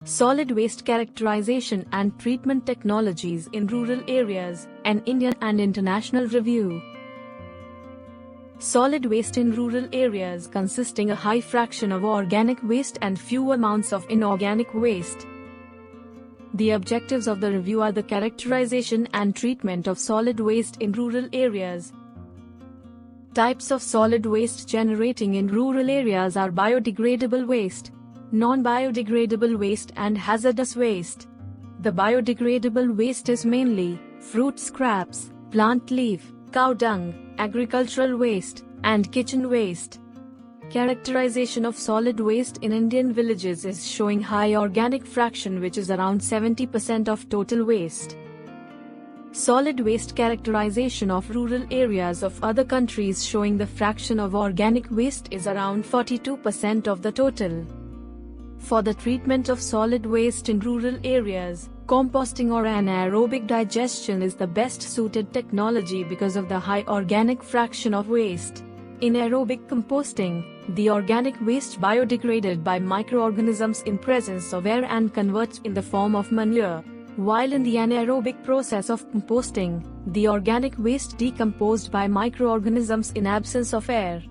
Solid Waste Characterization and Treatment Technologies in Rural Areas, an Indian and International Review. Solid waste in rural areas consisting a high fraction of organic waste and few amounts of inorganic waste. The objectives of the review are the characterization and treatment of solid waste in rural areas. Types of solid waste generating in rural areas are biodegradable waste, non-biodegradable waste and hazardous waste. The biodegradable waste is mainly fruit scraps, plant leaf, cow dung, agricultural waste, and kitchen waste. Characterization of solid waste in Indian villages is showing high organic fraction, which is around 70% of total waste. Solid waste characterization of rural areas of other countries showing the fraction of organic waste is around 42% of the total. For the treatment of solid waste in rural areas, composting or anaerobic digestion is the best suited technology because of the high organic fraction of waste. In aerobic composting, the organic waste biodegraded by microorganisms in presence of air and converts in the form of manure, while in the anaerobic process of composting, the organic waste decomposed by microorganisms in absence of air.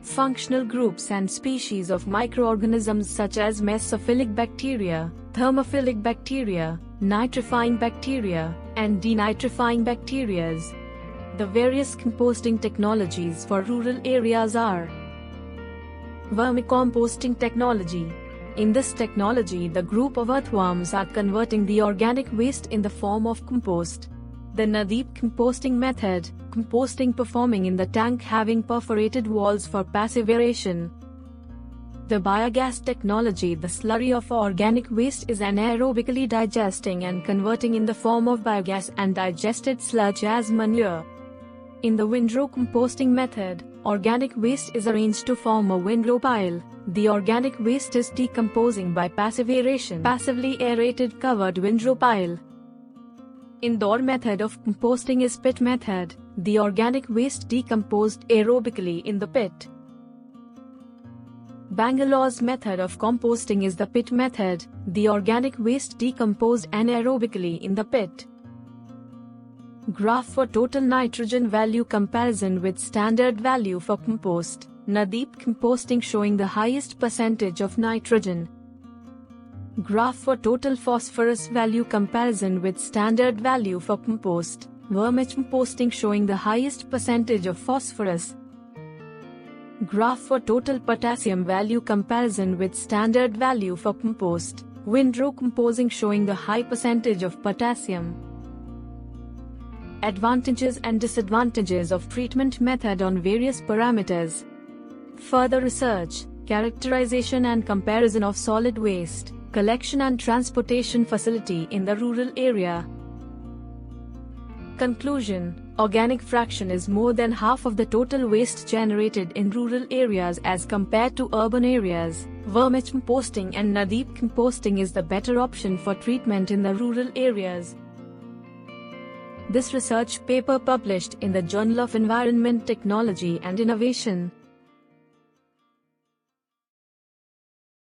Functional groups and species of microorganisms such as mesophilic bacteria, thermophilic bacteria, nitrifying bacteria, and denitrifying bacteria. The various composting technologies for rural areas are: vermicomposting technology. In this technology, the group of earthworms are converting the organic waste in the form of compost. The Nadeep composting method, composting performing in the tank having perforated walls for passive aeration. The biogas technology, the slurry of organic waste is anaerobically digesting and converting in the form of biogas and digested sludge as manure. In the windrow composting method, organic waste is arranged to form a windrow pile. The organic waste is decomposing by passive aeration, passively aerated covered windrow pile. Indoor method of composting is pit method, the organic waste decomposed aerobically in the pit. Bangalore's method of composting is the pit method, the organic waste decomposed anaerobically in the pit. Graph for total nitrogen value comparison with standard value for compost. Nadeep composting showing the highest percentage of nitrogen. Graph for total phosphorus value comparison with standard value for compost. Vermicomposting showing the highest percentage of phosphorus. Graph for total potassium value comparison with standard value for compost. Windrow composting showing the high percentage of potassium. Advantages and disadvantages of treatment method on various parameters. Further research, characterization and comparison of solid waste, collection and transportation facility in the rural area. Conclusion: organic fraction is more than half of the total waste generated in rural areas as compared to urban areas. Vermicomposting and Nadeep composting is the better option for treatment in the rural areas. This research paper published in the Journal of Environment Technology and Innovation.